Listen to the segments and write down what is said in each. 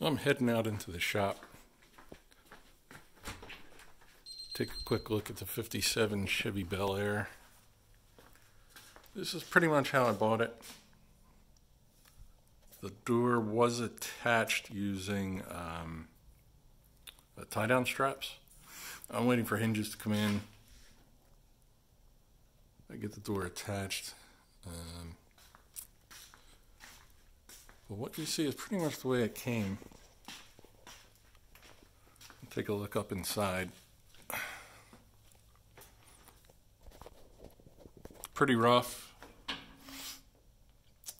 I'm heading out into the shop. Take a quick look at the 57 Chevy Bel Air. This is pretty much how I bought it. The door was attached using tie-down straps. I'm waiting for hinges to come in. I get the door attached. But what you see is pretty much the way it came. Take a look up inside. Pretty rough.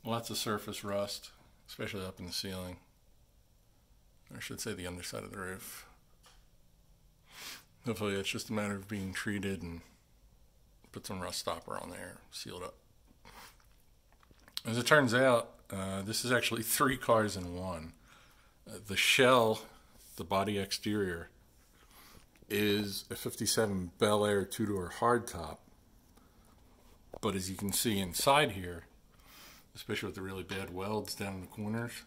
Lots of surface rust, especially up in the ceiling. Or I should say the underside of the roof. Hopefully it's just a matter of being treated and put some rust stopper on there, seal it up. As it turns out, this is actually 3 cars in one. The shell, the body exterior, is a 57 Bel Air 2-door hardtop. But as you can see inside here, especially with the really bad welds down in the corners,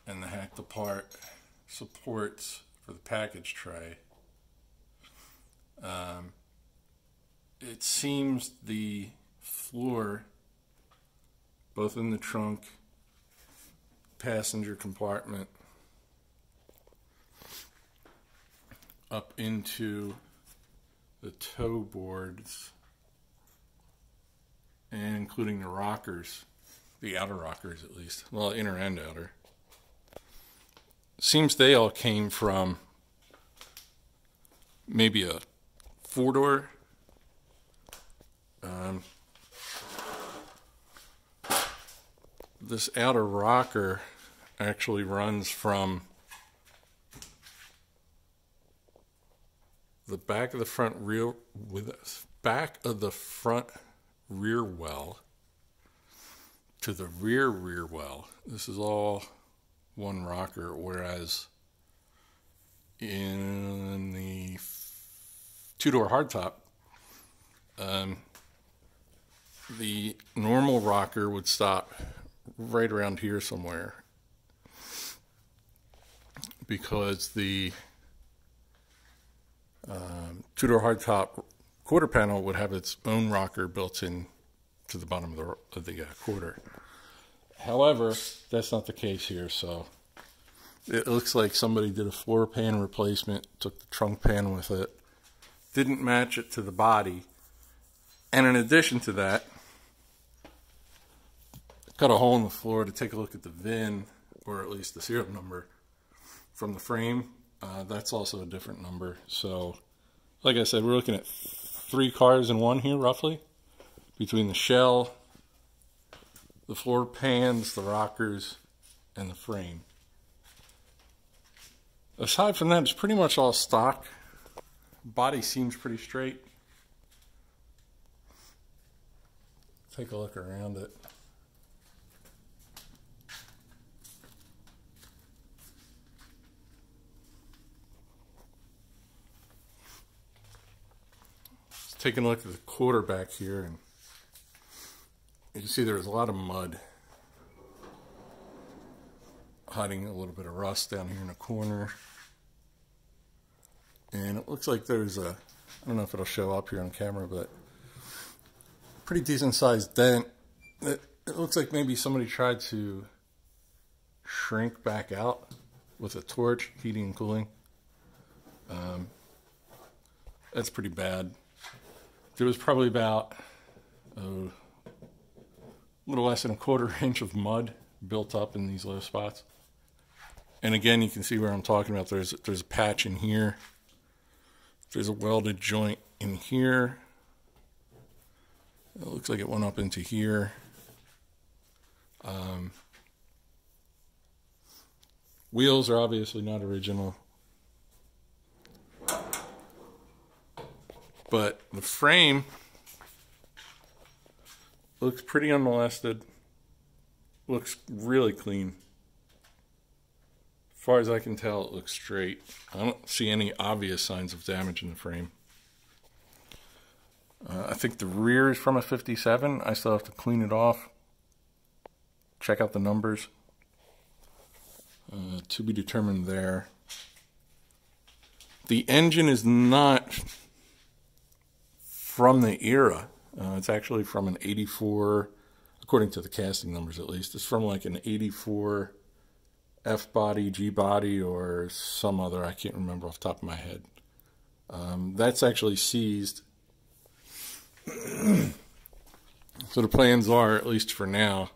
and the hacked apart supports for the package tray, it seems the floor, both in the trunk, passenger compartment, up into the toe boards, and including the rockers, the outer rockers at least, well, inner and outer. Seems they all came from maybe a 4-door. This outer rocker actually runs from the back of the front rear, back of the front rear well to the rear well. This is all one rocker, whereas in the 2-door hardtop, the normal rocker would stop right around here somewhere, because the 2-door hardtop quarter panel would have its own rocker built in to the bottom of the quarter. However, that's not the case here, so it looks like somebody did a floor pan replacement, took the trunk pan with it, didn't match it to the body, and in addition to that, cut a hole in the floor to take a look at the VIN, or at least the serial number, from the frame. That's also a different number. So, like I said, we're looking at 3 cars in one here, roughly, between the shell, the floor pans, the rockers, and the frame. Aside from that, it's pretty much all stock. Body seems pretty straight. Take a look around it. Taking a look at the quarterback here, and you can see there's a lot of mud, hiding a little bit of rust down here in the corner. And it looks like there's a, I don't know if it'll show up here on camera, but pretty decent sized dent. It looks like maybe somebody tried to shrink back out with a torch, heating and cooling. That's pretty bad. There was probably about a little less than a 1/4 inch of mud built up in these low spots. And again, you can see where I'm talking about. There's a patch in here. There's a welded joint in here. It looks like it went up into here. Wheels are obviously not original. But the frame looks pretty unmolested. Looks really clean. As far as I can tell, it looks straight. I don't see any obvious signs of damage in the frame. I think the rear is from a 57. I still have to clean it off. Check out the numbers. To be determined there. The engine is not from the era. It's actually from an 84, according to the casting numbers at least. It's from like an 84 F-body, G-body, or some other, I can't remember off the top of my head. That's actually seized. So the plans are, at least for now,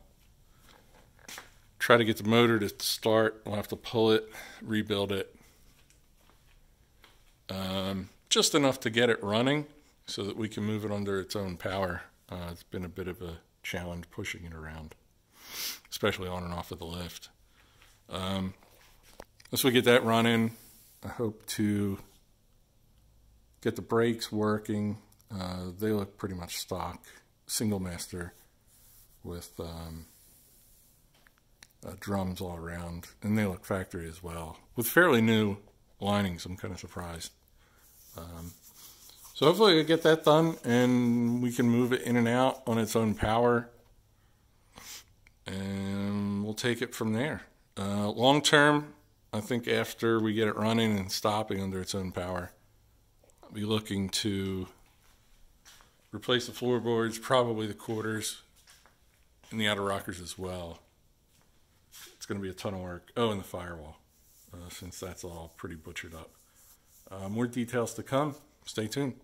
try to get the motor to start. We'll have to pull it, rebuild it. Just enough to get it running so that we can move it under its own power. It's been a bit of a challenge pushing it around, especially on and off of the lift. Once we get that running, I hope to get the brakes working. They look pretty much stock, single master with drums all around, and they look factory as well with fairly new linings. I'm kind of surprised. So hopefully we get that done and we can move it in and out on its own power, and we'll take it from there. Long term, I think after we get it running and stopping under its own power, I'll be looking to replace the floorboards, probably the quarters, and the outer rockers as well. It's going to be a ton of work. Oh, and the firewall, since that's all pretty butchered up. More details to come. Stay tuned.